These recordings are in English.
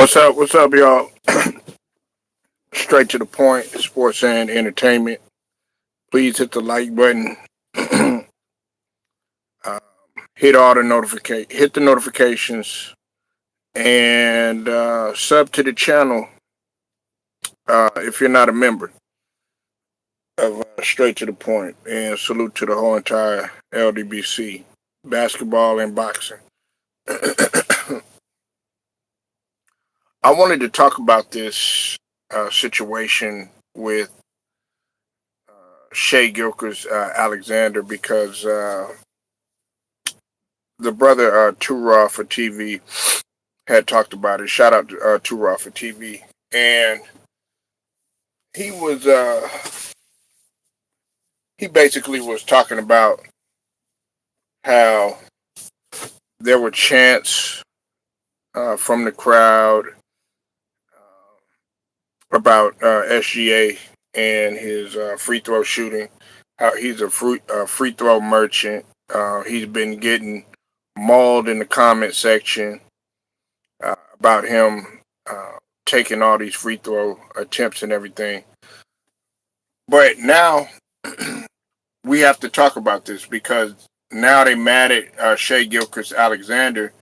What's up? What's up, y'all? Straight to the point, sports and entertainment. Please hit the like button. uh, hit all the hit the notifications, and sub to the channel if you're not a member of Straight to the Point. And salute to the whole entire LDBC, basketball and boxing. I wanted to talk about this situation with Shea Gilchrist Alexander because the brother Raw for TV had talked about it. Shout out to Raw for TV, and he was he basically was talking about how there were chants from the crowd about SGA and his free throw shooting. How he's a free throw merchant. He's been getting mauled in the comment section about him taking all these free throw attempts and everything. But now we have to talk about this because now they mad at Shea Gilchrist Alexander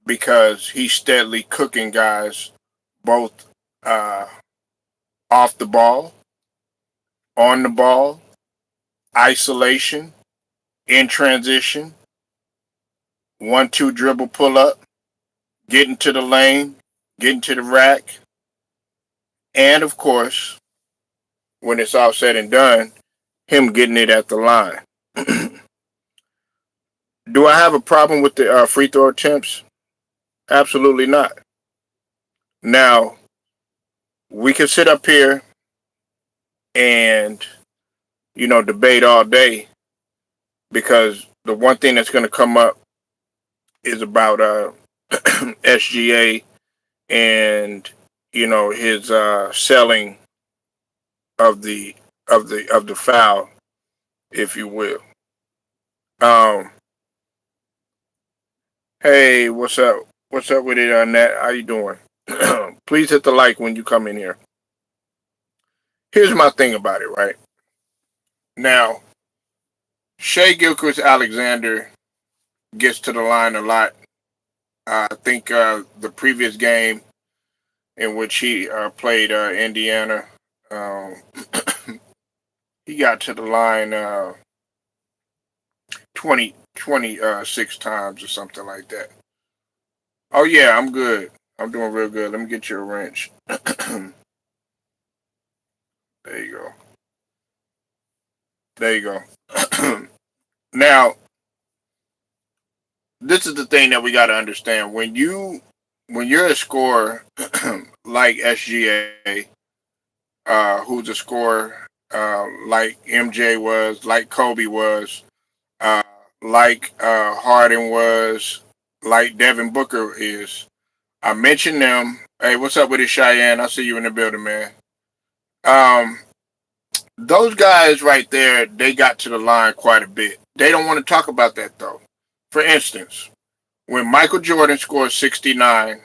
because he's steadily cooking guys both off the ball, on the ball, isolation, in transition, 1-2 dribble pull up, getting to the lane, getting to the rack, and of course, when it's all said and done, him getting it at the line. Do I have a problem with the free throw attempts? Absolutely not. Now, we can sit up here and, debate all day because the one thing that's going to come up is about SGA and, his selling of the foul, if you will. Hey, what's up? What's up with it on that? How you doing? Please hit the like when you come in here. Here's my thing about it, right? Now, Shea Gilchrist Alexander gets to the line a lot. I think the previous game in which he played Indiana, he got to the line 26 times or something like that. Oh, yeah, I'm good. I'm doing real good. Let me get you a wrench. There you go. There you go. Now, this is the thing that we got to understand. When you're a scorer like SGA, who's a scorer like MJ was, like Kobe was, like Harden was, like Devin Booker is. I mentioned them. Hey, what's up with it, Cheyenne? I see you in the building, man. Those guys right there, they got to the line quite a bit. They don't want to talk about that, though. For instance, when Michael Jordan scored 69,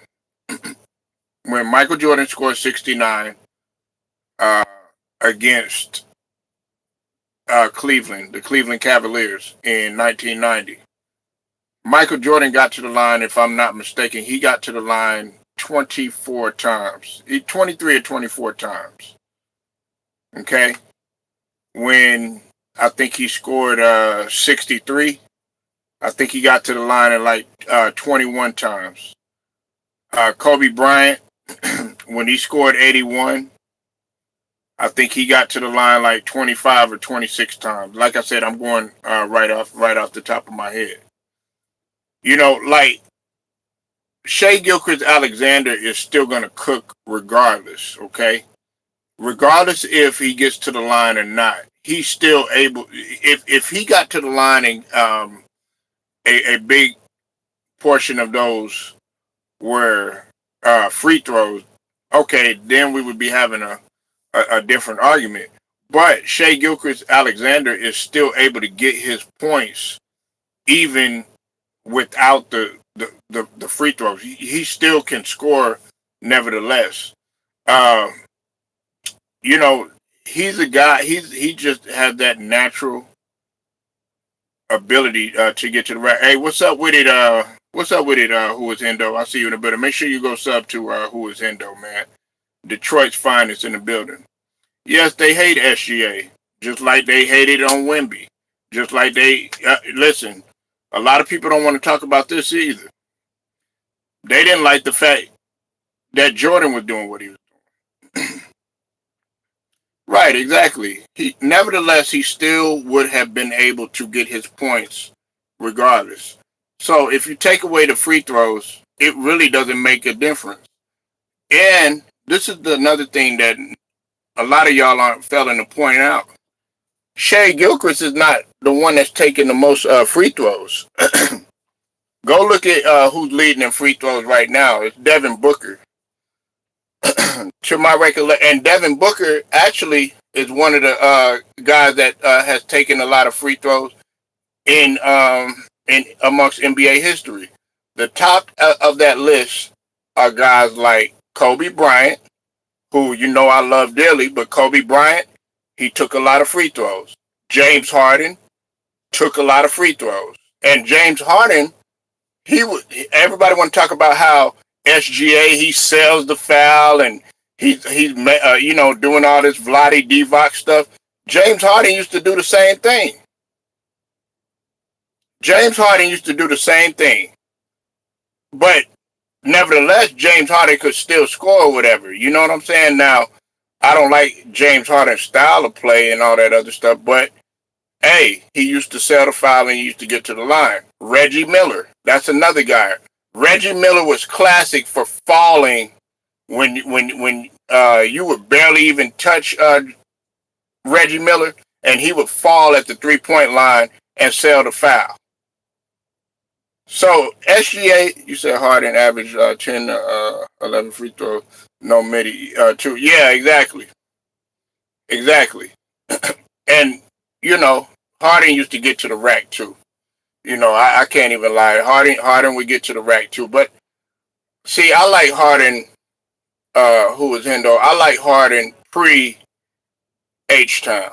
against Cleveland, the Cleveland Cavaliers in 1990, Michael Jordan got to the line, if I'm not mistaken, he got to the line 24 times. 23 or 24 times. Okay? When I think he scored 63, I think he got to the line at like 21 times. Kobe Bryant, when he scored 81, I think he got to the line like 25 or 26 times. Like I said, I'm going right off the top of my head. Like Shea Gilchrist Alexander is still going to cook regardless, okay? Regardless if he gets to the line or not, he's still able. If he got to the line and a big portion of those were free throws, okay, then we would be having a different argument. But Shea Gilchrist Alexander is still able to get his points even without the free throws. He still can score Nevertheless, uh, you know, he's a guy. He just has that natural ability to get to the right. Hey, what's up with it? What's up with it? Who is Hendo? I see you in a bit. Make sure you go sub to who is Hendo, man. Detroit's finest in the building. Yes, they hate SGA, just like they hated on Wemby. Just like they listen. A lot of people don't want to talk about this either. They didn't like the fact that Jordan was doing what he was doing. Right, exactly. Nevertheless, he still would have been able to get his points regardless. So if you take away the free throws, it really doesn't make a difference. And this is another thing that a lot of y'all aren't failing to point out. Shea Gilchrist is not the one that's taking the most free throws. Go look at who's leading in free throws right now. It's Devin Booker. To my recollection, and Devin Booker actually is one of the guys that has taken a lot of free throws in amongst NBA history. The top of that list are guys like Kobe Bryant, who you know I love dearly, but Kobe Bryant, he took a lot of free throws. James Harden took a lot of free throws, and James Harden, he would. Everybody want to talk about how SGA he sells the foul and he's doing all this Vlade Divac stuff. James Harden used to do the same thing. James Harden used to do the same thing, but nevertheless, James Harden could still score or whatever. You know what I'm saying? Now, I don't like James Harden's style of play and all that other stuff, but hey, he used to sell the foul and he used to get to the line. Reggie Miller, that's another guy. Reggie Miller was classic for falling when you would barely even touch Reggie Miller, and he would fall at the 3-point line and sell the foul. So SGA, you said Harden averaged 10 11 free throws, no midi, 2. Yeah, exactly. And Harden used to get to the rack too. I can't even lie. Harden would get to the rack too. But see, I like Harden. Who was Hendo? I like Harden pre H Town.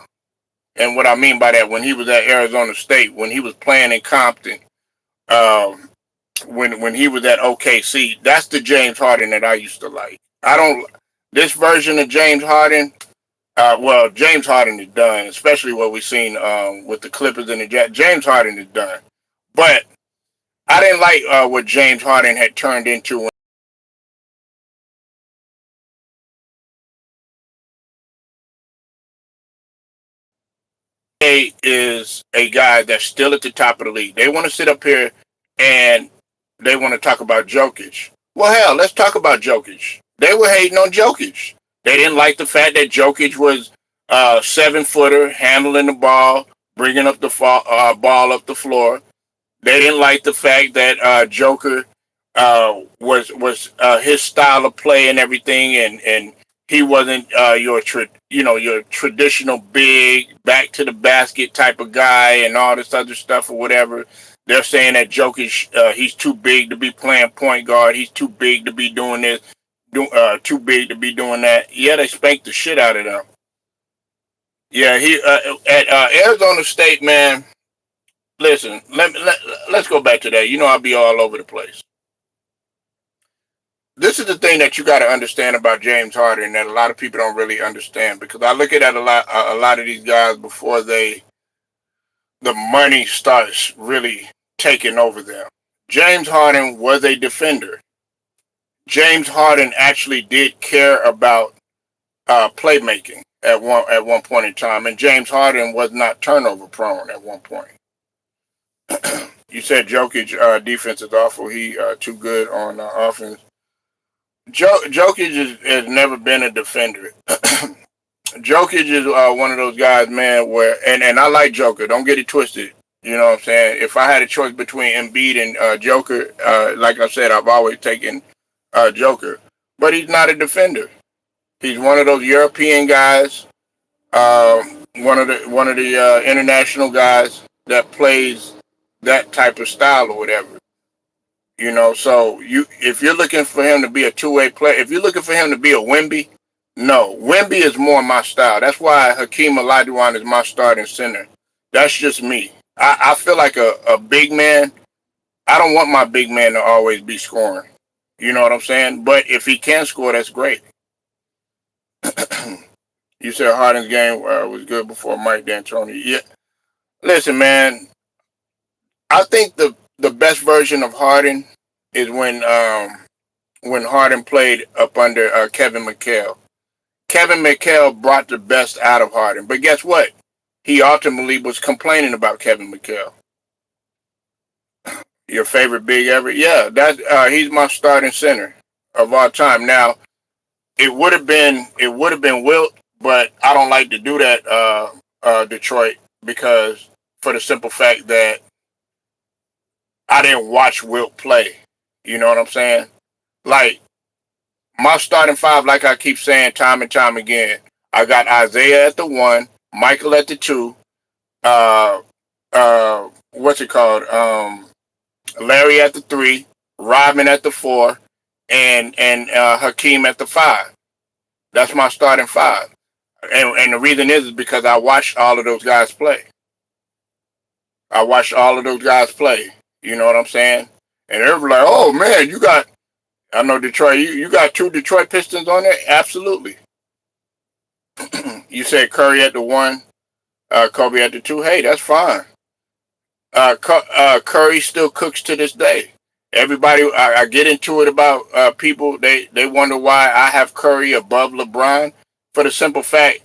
And what I mean by that, when he was at Arizona State, when he was playing in Compton, um, when he was at OKC, that's the James Harden that I used to like. I don't. This version of James Harden. Well, James Harden is done, especially what we've seen with the Clippers and the Jazz. James Harden is done. But I didn't like what James Harden had turned into when he is a guy that's still at the top of the league. They want to sit up here and they want to talk about Jokic. Well, hell, let's talk about Jokic. They were hating on Jokic. They didn't like the fact that Jokic was 7-footer, handling the ball, bringing up the ball up the floor. They didn't like the fact that Joker was his style of play and everything, and he wasn't your traditional big back to the basket type of guy and all this other stuff or whatever. They're saying that Jokic he's too big to be playing point guard. He's too big to be doing this. Too big to be doing that. Yeah, they spanked the shit out of them. Yeah, he at Arizona State, man. Listen, let's go back to that. I'll be all over the place. This is the thing that you got to understand about James Harden that a lot of people don't really understand, because I look at that a lot of these guys before the money starts really taking over them. James Harden was a defender. James Harden actually did care about playmaking at one point in time, and James Harden was not turnover prone at one point. You said Jokic defense is awful. He too good on offense. Jokic has never been a defender. Jokic is one of those guys, man, where and I like Joker. Don't get it twisted. You know what I'm saying? If I had a choice between Embiid and Joker, like I said, I've always taken Joker. But he's not a defender. He's one of those European guys, one of the international guys that plays that type of style or whatever. So if you're looking for him to be a two-way player, if you're looking for him to be a Wemby, no, Wemby is more my style. That's why Hakeem Olajuwon is my starting center. That's just me. I feel like a big man. I don't want my big man to always be scoring. You know what I'm saying? But if he can score, that's great. You said Harden's game was good before Mike D'Antoni. Yeah. Listen, man. I think the best version of Harden is when Harden played up under Kevin McHale. Kevin McHale brought the best out of Harden, but guess what? He ultimately was complaining about Kevin McHale. Your favorite big ever? Yeah, he's my starting center of all time. Now it would have been Wilt, but I don't like to do that, Detroit, because for the simple fact that I didn't watch Wilt play. You know what I'm saying? Like my starting five, like I keep saying time and time again, I got Isaiah at the one, Michael at the two, uh, what's it called? Larry at the three, Rodman at the four, and Hakeem at the five. That's my starting five. And the reason is because I watched all of those guys play. I watched all of those guys play. You know what I'm saying? And everybody like, oh man, I know Detroit, you got two Detroit Pistons on there? Absolutely. You said Curry at the one, Kobe at the two. Hey, that's fine. Curry still cooks to this day. Everybody, I get into it about people. They wonder why I have Curry above LeBron. For the simple fact,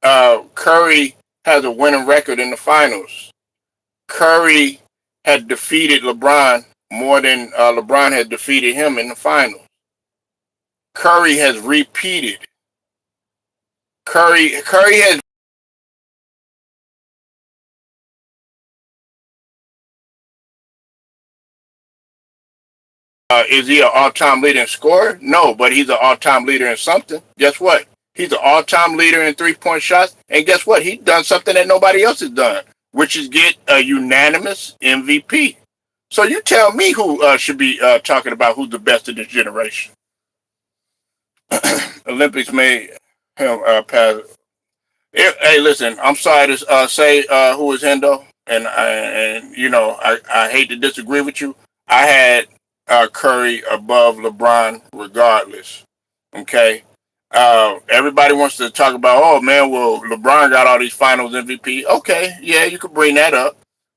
Curry has a winning record in the finals. Curry had defeated LeBron more than LeBron had defeated him in the finals. Curry has repeated. Curry has. Is he an all-time leader in scorer? No, but he's an all-time leader in something. Guess what? He's an all-time leader in three-point shots, and guess what? He's done something that nobody else has done, which is get a unanimous MVP. So you tell me who should be talking about who's the best of this generation. Olympics made him pass. Hey, listen, I'm sorry to say who is Hendo, and I hate to disagree with you. I had Curry above LeBron regardless. Okay. Everybody wants to talk about, oh man, well LeBron got all these Finals MVP. Okay, yeah, you could bring that up,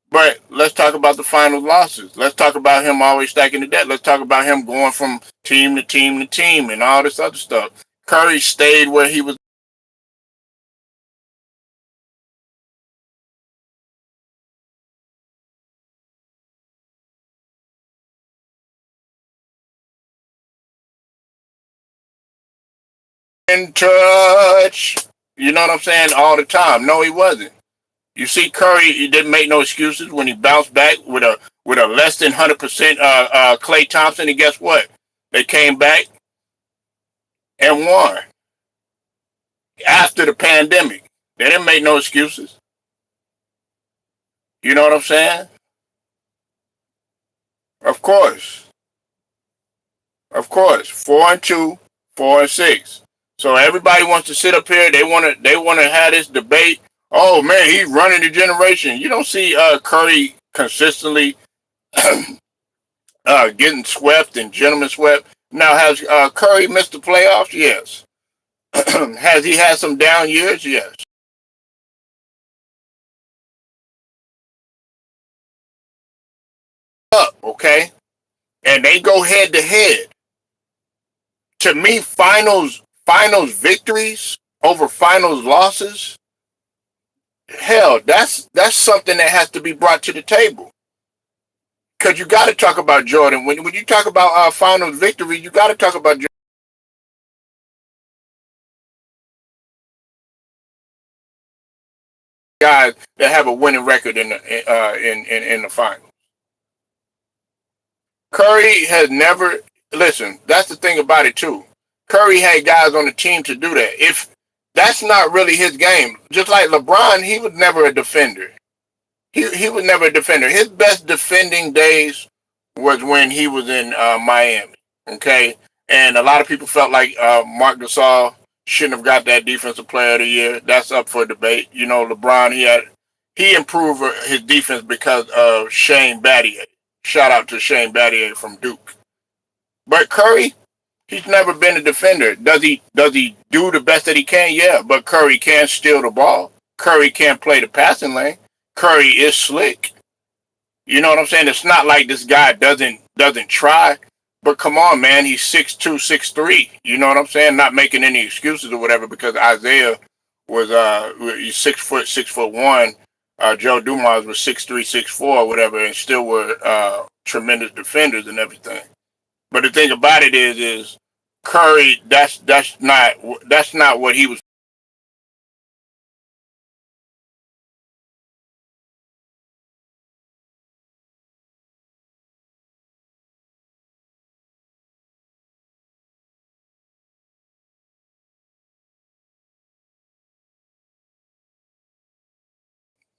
but let's talk about the Finals losses. Let's talk about him always stacking the deck. Let's talk about him going from team to team to team and all this other stuff. Curry stayed where he was in touch. You know what I'm saying? All the time. No, he wasn't. You see, Curry, he didn't make no excuses when he bounced back with a less than 100% Klay Thompson. And guess what? They came back and won after the pandemic. They didn't make no excuses. You know what I'm saying? Of course, of course. 4-2, 4-6. So everybody wants to sit up here. They want to have this debate. Oh man, he's running the generation. You don't see Curry consistently getting swept and gentlemen swept. Now, has Curry missed the playoffs? Yes. Has he had some down years? Yes. Up, okay, and they go head to head. To me, finals victories over finals losses, hell, that's something that has to be brought to the table. Because you got to talk about Jordan. When you talk about finals victory, you got to talk about guys that have a winning record in the final. Curry has never listen. That's the thing about it too. Curry had guys on the team to do that. If that's not really his game, just like LeBron, he was never a defender. He was never a defender. His best defending days was when he was in Miami. Okay, and a lot of people felt like Marc Gasol shouldn't have got that Defensive Player of the Year. That's up for debate. You know, LeBron he improved his defense because of Shane Battier. Shout out to Shane Battier from Duke. But Curry, he's never been a defender. Does he do the best that he can? Yeah, but Curry can steal the ball. Curry can play the passing lane. Curry is slick. You know what I'm saying? It's not like this guy doesn't try. But come on, man, he's 6'2", 6'3". You know what I'm saying? Not making any excuses or whatever, because Isaiah was 6 foot, 6'1". Joe Dumars was 6'3", 6'4", or whatever, and still were tremendous defenders and everything. But the thing about it is Curry. That's not what he was.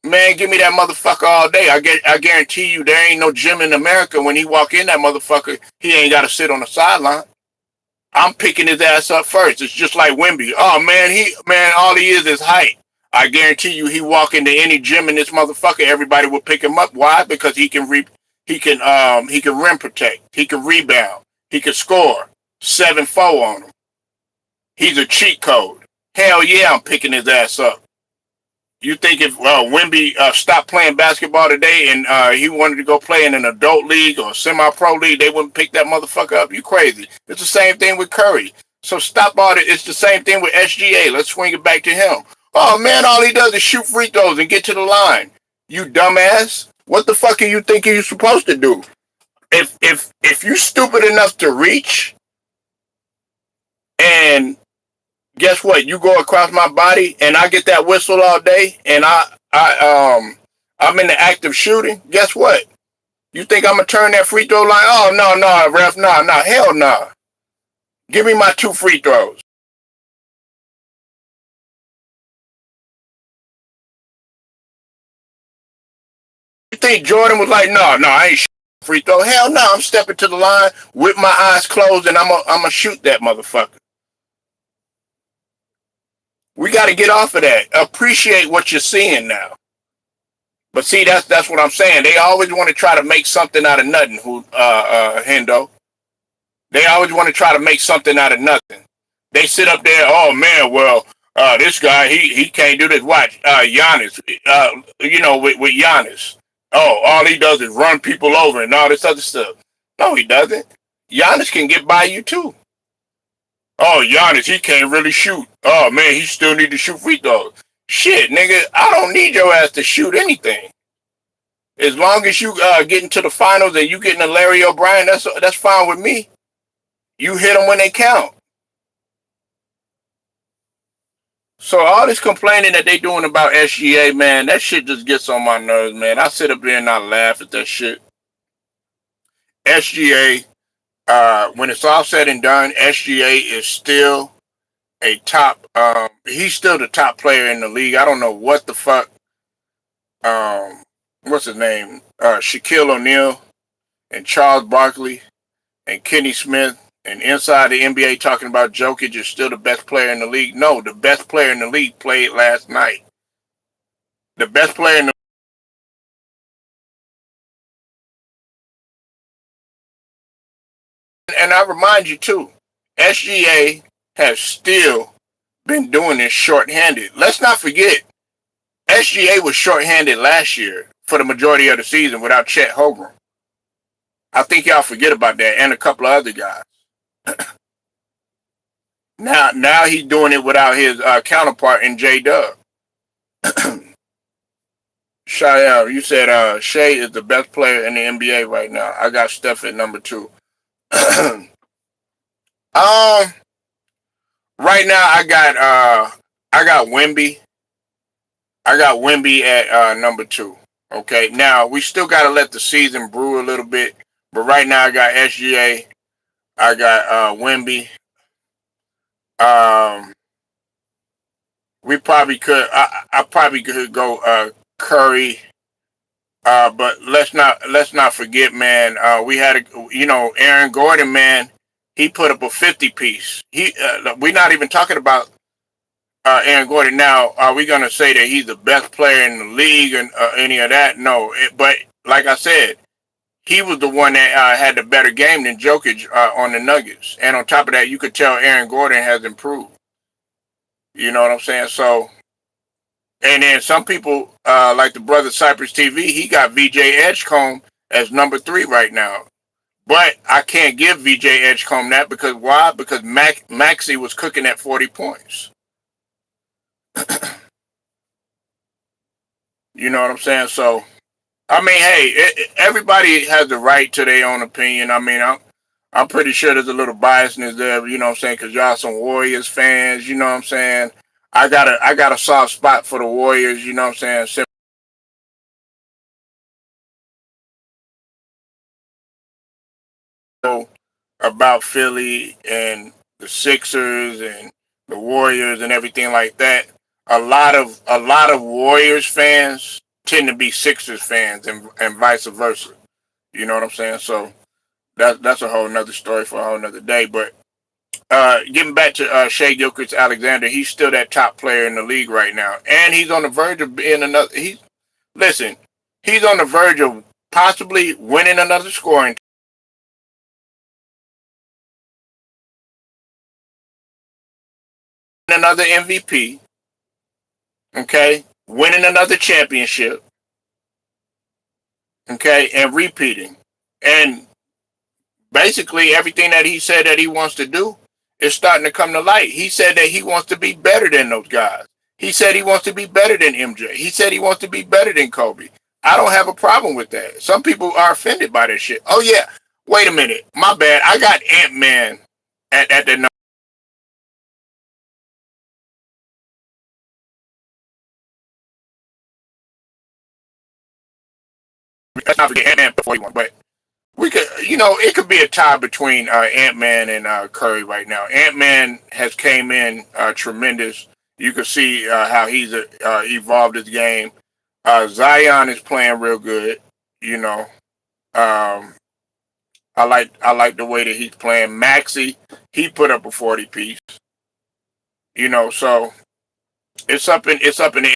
Man, give me that motherfucker all day. I guarantee you, there ain't no gym in America when he walk in that motherfucker, he ain't got to sit on the sideline. I'm picking his ass up first. It's just like Wimby. Oh man, all he is height. I guarantee you, he walk into any gym in this motherfucker, everybody will pick him up. Why? Because he can rim protect, he can rebound, he can score 7-4 on him. He's a cheat code. Hell yeah, I'm picking his ass up. You think if Wimby stopped playing basketball today and he wanted to go play in an adult league or semi-pro league, they wouldn't pick that motherfucker up? You crazy. It's the same thing with Curry. So stop all that. It's the same thing with SGA. Let's swing it back to him. Oh, man, all he does is shoot free throws and get to the line. You dumbass. What the fuck are you thinking you're supposed to do? If you're stupid enough to reach and guess what? You go across my body, and I get that whistle all day, and I'm in the act of shooting. Guess what? You think I'm gonna turn that free throw line? Oh no, ref, no, hell no. Give me my 2 free throws. You think Jordan was like, no, I ain't free throw. Hell no, I'm stepping to the line with my eyes closed, and I'm gonna shoot that motherfucker. We got to get off of that. Appreciate what you're seeing now. But see, that's what I'm saying. They always want to try to make something out of nothing. Hendo? They always want to try to make something out of nothing. They sit up there, oh man, well, this guy he can't do this. Watch, Giannis, with Giannis. Oh, all he does is run people over and all this other stuff. No, he doesn't. Giannis can get by you too. Oh, Giannis, he can't really shoot. Oh man, he still need to shoot free throws. Shit, nigga, I don't need your ass to shoot anything. As long as you get into the finals and you getting a Larry O'Brien, that's fine with me. You hit them when they count. So all this complaining that they doing about SGA, man, that shit just gets on my nerves, man. I sit up there and I laugh at that shit. SGA, when it's all said and done, SGA is still a top. He's still the top player in the league. I don't know what the fuck. What's his name? Shaquille O'Neal and Charles Barkley and Kenny Smith and inside the NBA talking about Jokic is still the best player in the league. No, the best player in the league played last night. The best player in the and I remind you too, SGA has still been doing this shorthanded. Let's not forget, SGA was shorthanded last year for the majority of the season without Chet Holmgren. I think y'all forget about that and a couple of other guys. Now he's doing it without his counterpart in J Dub. Shael, you said Shea is the best player in the NBA right now. I got Steph at number 2. um, right now I got Wemby. I got Wemby at number 2. Okay, now we still got to let the season brew a little bit, but right now I got SGA. I got Wemby. Um, we probably could. I probably could go Curry. But let's not forget, man. We had Aaron Gordon, man. He put up a 50 piece. We're not even talking about Aaron Gordon now. Are we gonna say that he's the best player in the league and any of that? No. But like I said, he was the one that had the better game than Jokic on the Nuggets. And on top of that, you could tell Aaron Gordon has improved. You know what I'm saying? So, and then some people, like the brother Cypress TV, he got VJ Edgecombe as number 3 right now. But I can't give VJ Edgecombe that because why? Because Maxey was cooking at 40 points. You know what I'm saying? So, I mean, hey, everybody has the right to their own opinion. I mean, I'm pretty sure there's a little biasness there, you know what I'm saying? Because y'all some Warriors fans, you know what I'm saying? I got a soft spot for the Warriors, you know what I'm saying? Simple about Philly and the Sixers and the Warriors and everything like that. A lot of Warriors fans tend to be Sixers fans and vice versa. You know what I'm saying? So that's a whole nother story for a whole nother day. But getting back to Shea Gilchrist Alexander, he's still that top player in the league right now, and he's on the verge of being another. Listen, he's on the verge of possibly winning another scoring, another MVP. Okay, winning another championship. Okay, and repeating, and basically everything that he said that he wants to do is starting to come to light. He said that he wants to be better than those guys. He said he wants to be better than MJ. He said he wants to be better than Kobe. I don't have a problem with that. Some people are offended by this shit. Oh yeah, wait a minute, my bad. I got Ant-Man at the number. Let's not forget Ant-Man before you want, but we could, it could be a tie between Ant-Man and Curry right now. Ant-Man has came in tremendous. You can see how he's evolved his game. Zion is playing real good. You know, um, I like the way that he's playing. Maxi, he put up a 40 piece. So it's up in the